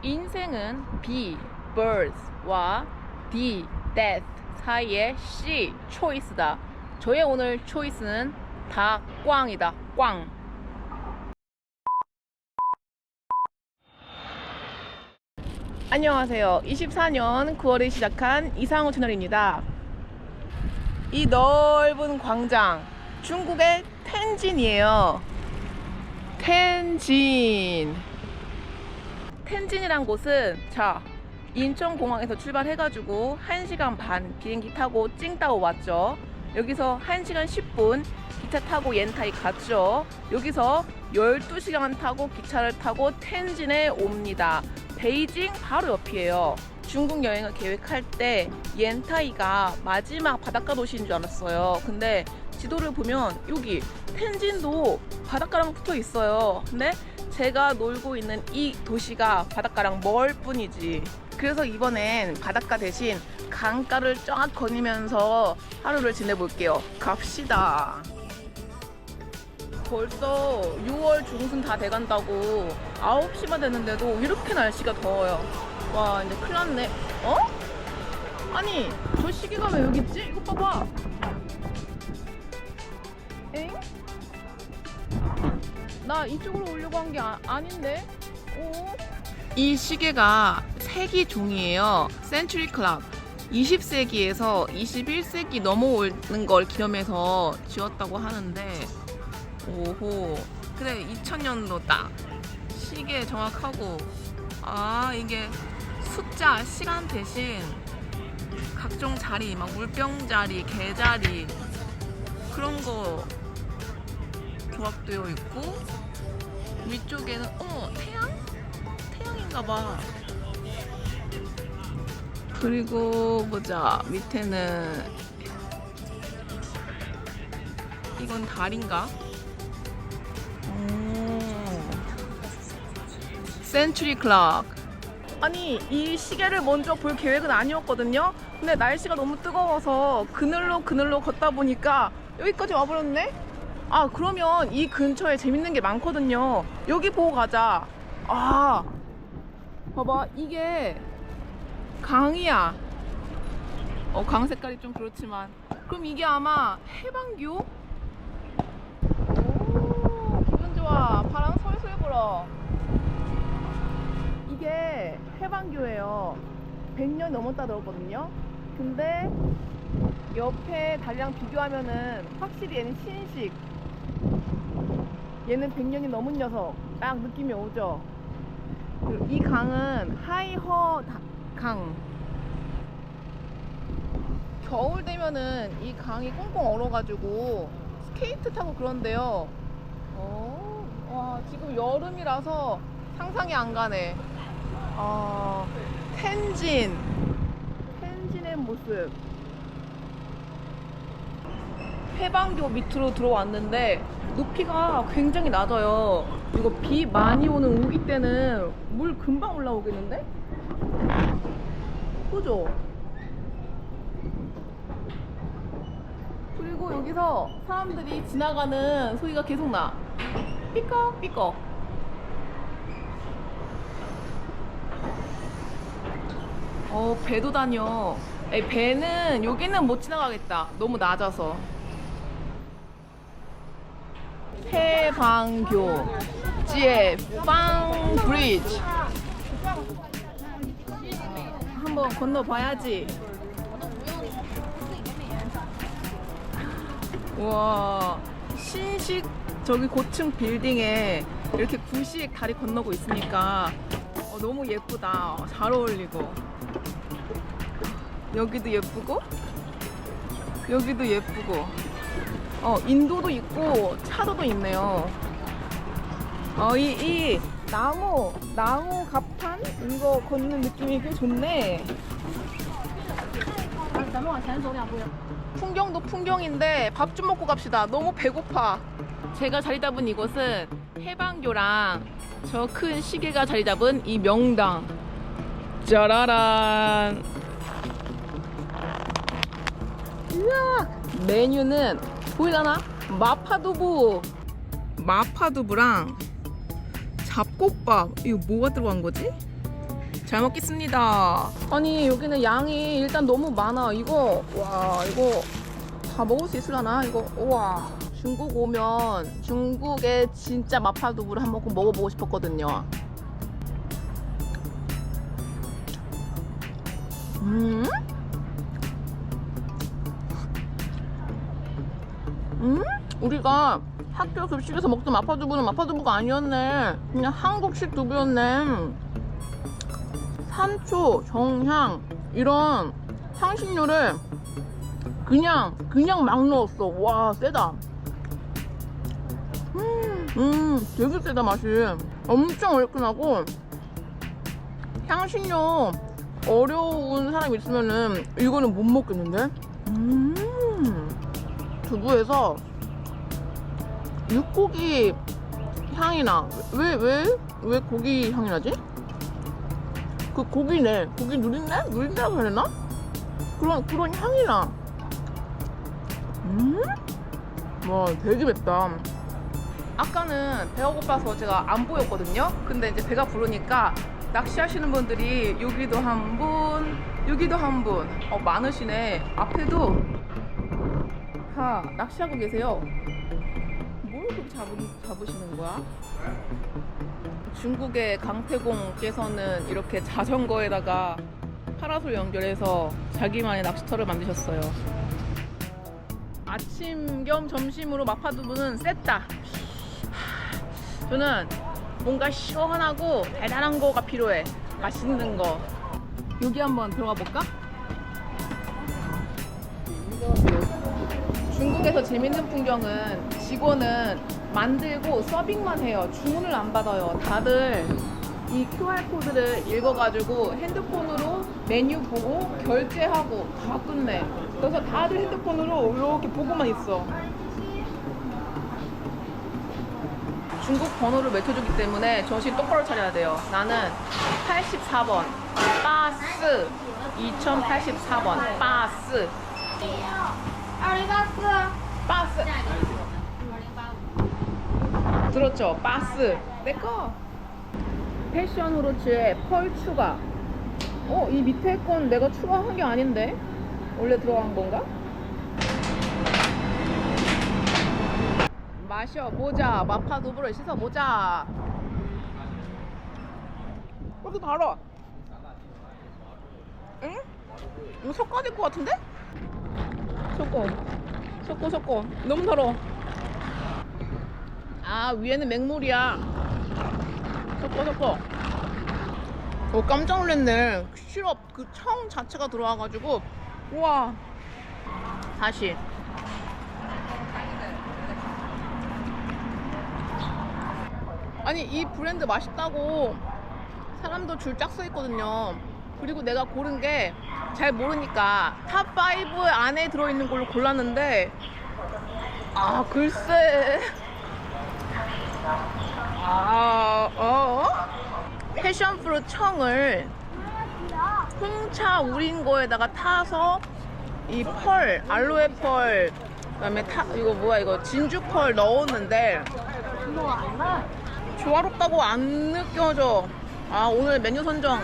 인생은 B, birds와 D, death 사이의 C, choice다. 저의 오늘 choice는 다 꽝이다. 꽝. 안녕하세요. 24년 9월에 시작한 이상우 채널입니다. 이 넓은 광장, 중국의 텐진이에요. 텐진이란 곳은 인천공항에서 출발해가지고 1시간 반 비행기 타고 찡따오 왔죠. 여기서 1시간 10분 기차 타고 옌타이 갔죠. 여기서 12시간 타고 기차를 타고 텐진에 옵니다. 베이징 바로 옆이에요. 중국 여행을 계획할 때 옌타이가 마지막 바닷가 도시인 줄 알았어요. 근데 지도를 보면 여기 텐진도 바닷가랑 붙어 있어요. 근데 제가 놀고 있는 이 도시가 바닷가랑 멀 뿐이지. 그래서 이번엔 바닷가 대신 강가를 쫙 거니면서 하루를 지내볼게요. 갑시다. 벌써 6월 중순 다 돼간다고 9시만 됐는데도 이렇게 날씨가 더워요. 와, 이제 큰일 났네. 어? 아니, 저 시계가 왜 여기 있지? 이거 봐봐. 엥? 나 이쪽으로 오려고 한 게 아닌데? 오? 이 시계가 세기 종이에요. 센츄리 클락. 20세기에서 21세기 넘어오는 걸 기념해서 지었다고 하는데, 오호. 그래, 2000년도 딱. 시계 정확하고. 아, 이게 숫자, 시간 대신 각종 자리, 막 물병 자리, 개 자리, 그런 거 조합되어 있고, 위쪽에는 태양인가봐. 그리고 보자, 밑에는 이건 달인가? 센츄리 클락. 아니, 이 시계를 먼저 볼 계획은 아니었거든요. 근데 날씨가 너무 뜨거워서 그늘로 걷다 보니까 여기까지 와버렸네. 아, 그러면 이 근처에 재밌는 게 많거든요. 여기 보고 가자. 아, 봐봐, 이게 강이야. 강 색깔이 좀 그렇지만. 그럼 이게 아마 해방교? 오, 기분 좋아. 바람 솔솔 불어. 이게 해방교예요. 100년 넘었다 들었거든요. 근데 옆에 달랑 비교하면은 확실히 얘는 신식. 얘는 100년이 넘은 녀석. 딱 느낌이 오죠. 그리고 이 강은 하이허 강. 겨울 되면은 이 강이 꽁꽁 얼어가지고 스케이트 타고 그런데요. 와, 지금 여름이라서 상상이 안 가네. 텐진의 모습. 해방교 밑으로 들어왔는데 높이가 굉장히 낮아요. 이거 비 많이 오는 우기 때는 물 금방 올라오겠는데? 그죠? 그리고 여기서 사람들이 지나가는 소리가 계속 나. 삐걱삐걱. 배도 다녀. 배는 여기는 못 지나가겠다. 너무 낮아서. 해방교 지에빵 브리지. 한번 건너봐야지. 우와, 신식 저기 고층 빌딩에 이렇게 구식 다리 건너고 있으니까 너무 예쁘다. 잘 어울리고. 여기도 예쁘고 여기도 예쁘고. 인도도 있고 차도도 있네요. 이 나무 갑판 이거 걷는 느낌이 꽤 좋네. 풍경도 풍경인데 밥 좀 먹고 갑시다. 너무 배고파. 제가 자리 잡은 이곳은 해방교랑 저 큰 시계가 자리 잡은 이 명당. 짜라란. 우와, 메뉴는 보이려나? 마파두부랑 잡곡밥. 이거 뭐가 들어간 거지? 잘 먹겠습니다. 아니 여기는 양이 일단 너무 많아. 이거 와 이거 다 먹을 수 있으려나? 이거 우와. 중국 오면 중국의 진짜 마파두부를 한번 꼭 먹어보고 싶었거든요. 우리가 학교 급식에서 먹던 마파두부는 마파두부가 아니었네. 그냥 한국식 두부였네. 산초, 정향 이런 향신료를 그냥 막 넣었어. 와 세다. 되게 세다. 맛이 엄청 얼큰하고 향신료 어려운 사람 있으면은 이거는 못 먹겠는데. 두부에서 육고기 향이 나. 왜 고기 향이 나지? 그 고기네. 고기 누린내라고 해야 되나? 그런 향이 나. 와 되게 맵다. 아까는 배가 고파서 제가 안 보였거든요. 근데 이제 배가 부르니까 낚시하시는 분들이 여기도 한 분, 여기도 한 분. 많으시네. 앞에도 다 낚시하고 계세요. 뭘 그렇게 잡으시는 거야? 중국의 강태공께서는 이렇게 자전거에다가 파라솔 연결해서 자기만의 낚시터를 만드셨어요. 아침 겸 점심으로 마파두부는 셌다. 저는 뭔가 시원하고 달달한 거가 필요해. 맛있는 거. 여기 한번 들어가 볼까? 중국에서 재밌는 풍경은 직원은 만들고 서빙만 해요. 주문을 안 받아요. 다들 이 QR코드를 읽어가지고 핸드폰으로 메뉴 보고 결제하고 다 끝내. 그래서 다들 핸드폰으로 이렇게 보고만 있어. 중국 번호를 외쳐주기 때문에 정신 똑바로 차려야 돼요. 나는 84번 바스 2084번 바스 바스 들었죠? 바스 내꺼. 패션 후르츠에 펄 추가. 이 밑에 건 내가 추가한 게 아닌데 원래 들어간 건가? 마셔보자. 마파두부를 씻어보자. 왜 이렇게 달아? 응? 이거 섞어야 될 것 같은데? 섞어. 너무 달아. 위에는 맹물이야. 섞어. 깜짝 놀랐네. 시럽 그 청 자체가 들어와가지고. 우와. 다시. 아니 이 브랜드 맛있다고 사람도 줄 짝 서 있거든요. 그리고 내가 고른 게 잘 모르니까 탑5 안에 들어있는 걸로 골랐는데 글쎄 패션프루트 청을 홍차 우린 거에다가 타서 이 펄, 알로에 펄, 그다음에 이거 뭐야 이거 진주 펄 넣었는데 조화롭다고 안 느껴져. 오늘 메뉴 선정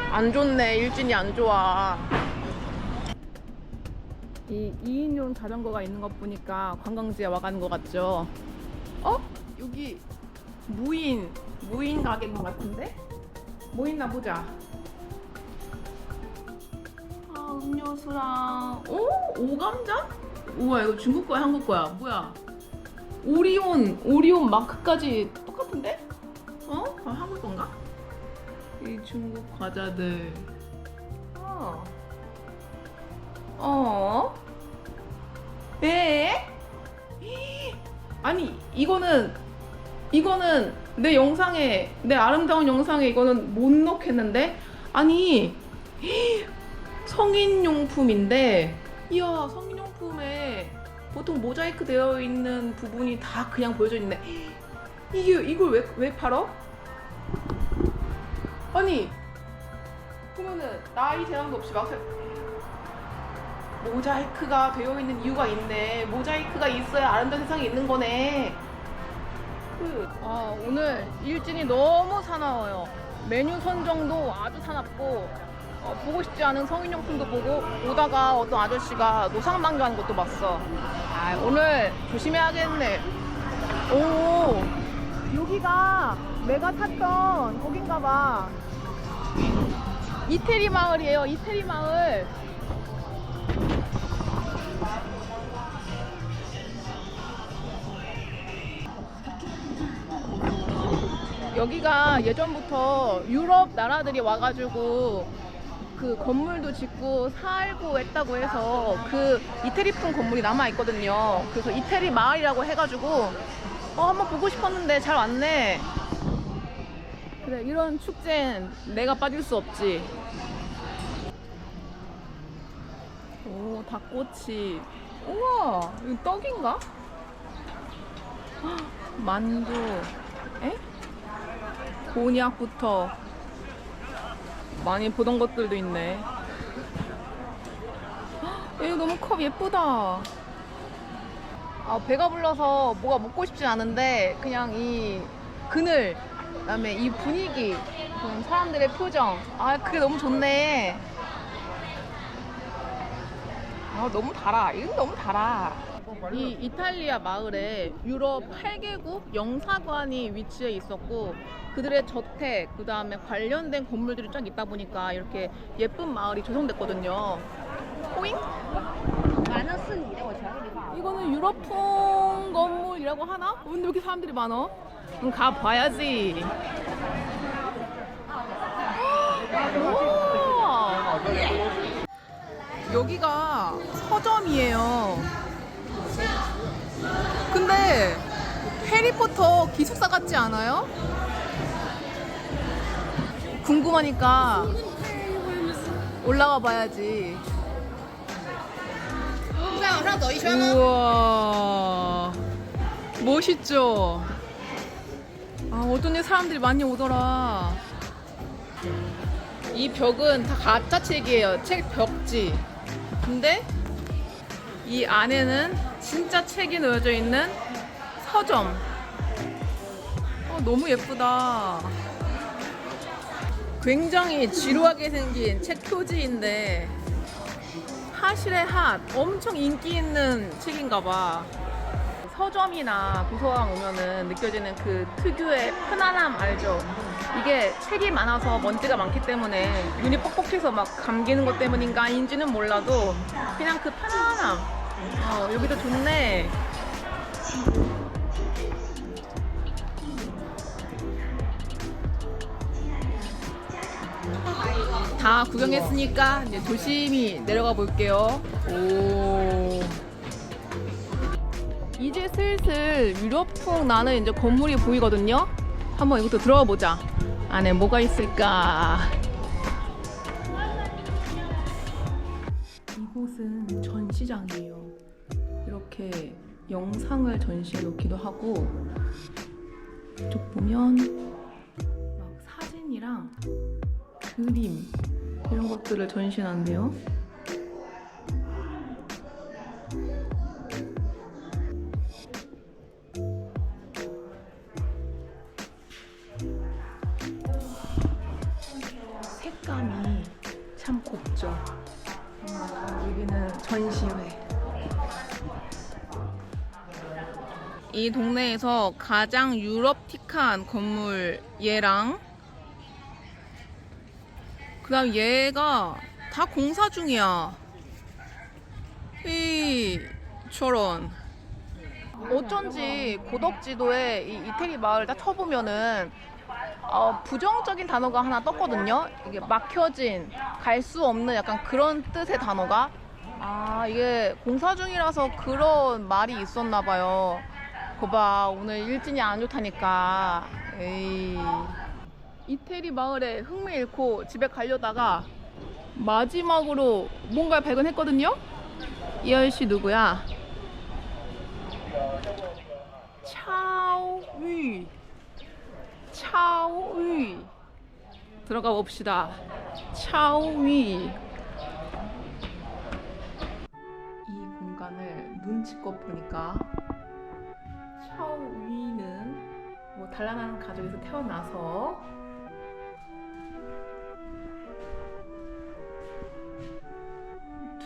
안 좋네. 일진이 안 좋아. 이 2인용 자전거가 있는 것 보니까 관광지에 와가는 것 같죠? 여기 무인 가게인 것 같은데? 뭐 있나 보자. 음료수랑 오감자? 우와 이거 중국 거야 한국 거야? 뭐야? 오리온 마크까지 똑같은데? 한국 건가? 이 중국 과자들. 네? 아니 이거는 내 영상에, 내 아름다운 영상에 이거는 못 넣겠는데? 아니 성인용품인데, 이야 성인용품에 보통 모자이크 되어 있는 부분이 다 그냥 보여져 있네. 이걸 왜 팔어? 아니 그러면은 나이 제한도 없이 막 모자이크가 되어 있는 이유가 있네. 모자이크가 있어야 아름다운 세상이 있는 거네. 오늘 일진이 너무 사나워요. 메뉴 선정도 아주 사납고 보고 싶지 않은 성인용품도 보고 오다가 어떤 아저씨가 노상방뇨하는 것도 봤어. 아, 오늘 조심해야겠네. 오, 여기가 내가 탔던 거긴가 봐. 이태리 마을이에요. 이태리 마을. 여기가 예전부터 유럽 나라들이 와가지고 그 건물도 짓고 살고 했다고 해서 그 이태리풍 건물이 남아있거든요. 그래서 이태리 마을이라고 해가지고 한번 보고 싶었는데 잘 왔네. 그래, 이런 축제엔 내가 빠질 수 없지. 오, 닭꼬치. 우와, 이거 떡인가? 헉, 만두. 에? 곤약부터 많이 보던 것들도 있네. 헉, 이거 너무 컵 예쁘다. 아, 배가 불러서 뭐가 먹고 싶진 않은데 그냥 이 그늘, 그다음에 이 분위기, 사람들의 표정, 아, 그게 너무 좋네. 아, 너무 달아. 이건 너무 달아. 이 이탈리아 마을에 유럽 8개국 영사관이 위치해 있었고 그들의 저택, 그 다음에 관련된 건물들이 쫙 있다 보니까 이렇게 예쁜 마을이 조성됐거든요. 호잉? 이거는 유럽풍 건물이라고 하나? 근데 왜 이렇게 사람들이 많아? 그럼 가봐야지. 우와! 여기가 서점이에요. 근데 해리포터 기숙사 같지 않아요? 궁금하니까 올라가 봐야지. 우와, 멋있죠? 아, 어쩐지 사람들이 많이 오더라. 이 벽은 다 가짜 책이에요. 책 벽지. 근데 이 안에는 진짜 책이 놓여져 있는 서점. 너무 예쁘다. 굉장히 지루하게 생긴 책 표지인데 핫이래 핫. 엄청 인기 있는 책인가 봐. 서점이나 도서관 오면은 느껴지는 그 특유의 편안함 알죠? 이게 책이 많아서 먼지가 많기 때문에 눈이 뻑뻑해서 막 감기는 것 때문인가 아닌지는 몰라도 그냥 그 편안함. 여기도 좋네. 다 구경했으니까 이제 조심히 내려가 볼게요. 오. 이제 슬슬 유럽풍 나는 이제 건물이 보이거든요. 한번 이것도 들어가 보자. 안에 뭐가 있을까? 이곳은 전시장이에요. 이렇게 영상을 전시해 놓기도 하고, 이쪽 보면 막 사진이랑 그림 이런 것들을 전시해 놨네요. 색감이 참 곱죠. 여기는 전시회. 이 동네에서 가장 유럽틱한 건물 얘랑 그 다음 얘가 다 공사 중이야. 저런. 어쩐지 고덕지도에 이 이태리 마을 딱 쳐보면은 부정적인 단어가 하나 떴거든요. 이게 막혀진, 갈 수 없는 약간 그런 뜻의 단어가. 이게 공사 중이라서 그런 말이 있었나 봐요. 거봐, 오늘 일진이 안 좋다니까. 에이. 이태리 마을에 흥미 잃고 집에 가려다가 마지막으로 뭔가를 발견했거든요. 이 아저씨 누구야? 차오위. 차오위. 들어가 봅시다. 차오위. 이 공간을 눈치껏 보니까 차오위는 뭐 단란한 가족에서 태어나서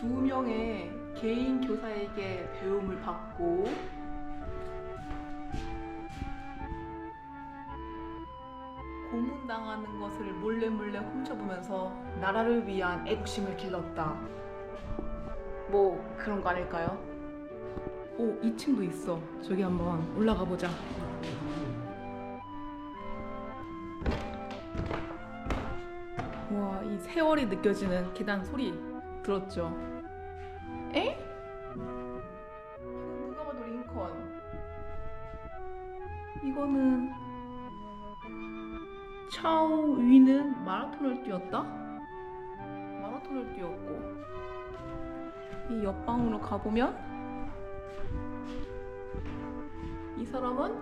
2명의 개인 교사에게 배움을 받고 고문당하는 것을 몰래 훔쳐보면서 나라를 위한 애국심을 길렀다. 뭐 그런 거 아닐까요? 오, 2층도 있어. 저기 한번 올라가 보자. 와, 이 세월이 느껴지는 계단 소리 들었죠? 에? 누가 봐도 링컨. 이거는 차오 위는 마라톤을 뛰었다? 마라톤을 뛰었고, 이 옆방으로 가보면 이 사람은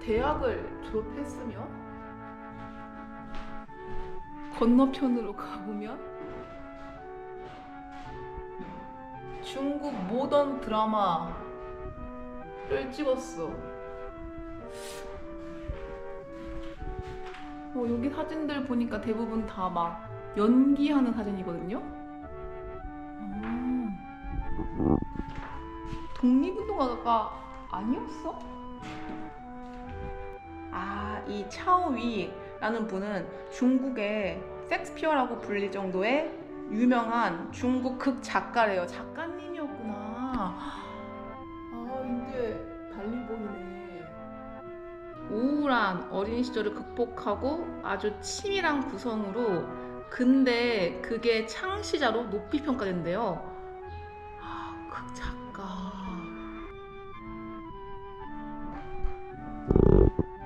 대학을 졸업했으며, 건너편으로 가보면 중국 모던 드라마를 찍었어. 여기 사진들 보니까 대부분 다 막 연기하는 사진이거든요. 독립운동가가 아니었어? 이 차오위라는 분은 중국의 섹스피어라고 불릴 정도의 유명한 중국 극 작가래요. 작가님이었구나. 근데 달리 보이네. 우울한 어린 시절을 극복하고 아주 치밀한 구성으로, 근데 그게 창시자로 높이 평가된대요. 극 작가.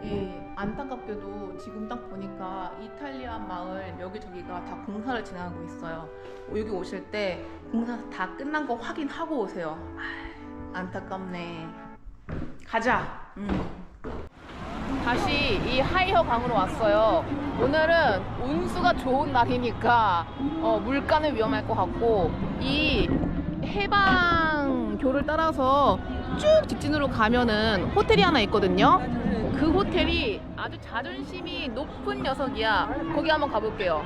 예, 안타깝게도 지금 딱 보니까 이탈리아 마을 여기저기가 다 공사를 진행하고 있어요. 여기 오실 때 공사 다 끝난 거 확인하고 오세요. 안타깝네. 가자. 다시 이 하이허 강으로 왔어요. 오늘은 운수가 좋은 날이니까 물가는 위험할 것 같고, 이 해방교를 따라서 쭉 직진으로 가면은 호텔이 하나 있거든요. 그 호텔이 아주 자존심이 높은 녀석이야. 거기 한번 가볼게요.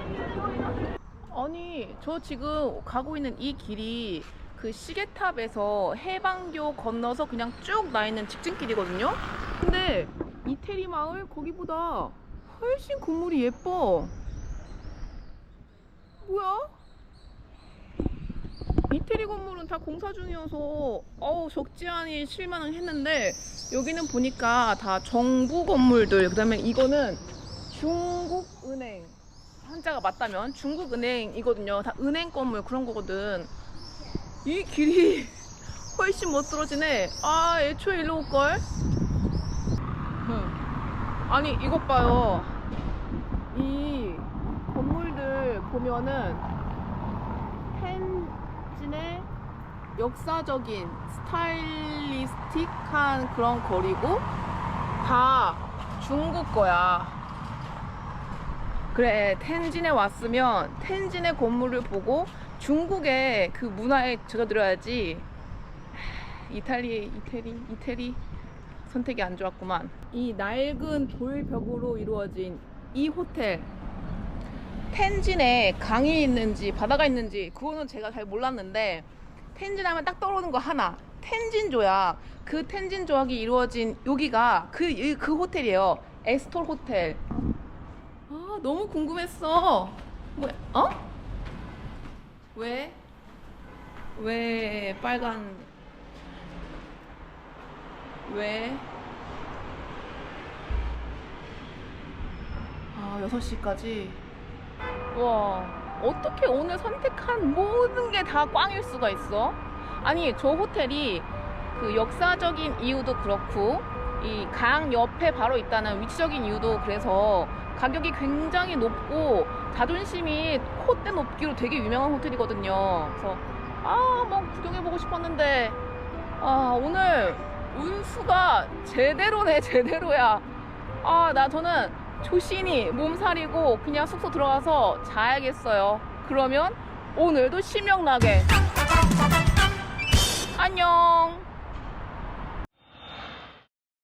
아니, 저 지금 가고 있는 이 길이 그 시계탑에서 해방교 건너서 그냥 쭉 나 있는 직진길이거든요. 근데 이태리 마을 거기보다 훨씬 건물이 예뻐. 뭐야? 이태리 건물은 다 공사 중이어서 적지 않이 실망했는데, 여기는 보니까 다 정부 건물들, 그 다음에 이거는 중국은행, 한자가 맞다면 중국은행이거든요. 다 은행 건물 그런 거거든. 이 길이 훨씬 멋들어지네. 애초에 일로 올걸? 아니, 이것 봐요. 이 건물들 보면은 텐진의 역사적인 스타일리스틱한 그런 거리고, 다 중국 거야. 그래, 텐진에 왔으면 텐진의 건물을 보고 중국의 그 문화에 젖어들어야지. 이태리 선택이 안 좋았구만. 이 낡은 돌벽으로 이루어진 이 호텔, 텐진에 강이 있는지 바다가 있는지 그거는 제가 잘 몰랐는데, 텐진 하면 딱 떠오르는 거 하나, 텐진조약. 그 텐진조약이 이루어진 여기가 그 호텔이에요. 에스톨 호텔. 너무 궁금했어. 왜 빨간, 왜? 6시까지. 와, 어떻게 오늘 선택한 모든 게 다 꽝일 수가 있어? 아니, 저 호텔이 그 역사적인 이유도 그렇고, 이 강 옆에 바로 있다는 위치적인 이유도 그래서 가격이 굉장히 높고 자존심이 콧대 높기로 되게 유명한 호텔이거든요. 그래서 뭐 구경해보고 싶었는데, 오늘 운수가 제대로네, 제대로야. 저는 조신히 몸살이고 그냥 숙소 들어가서 자야겠어요. 그러면 오늘도 실명나게. 안녕.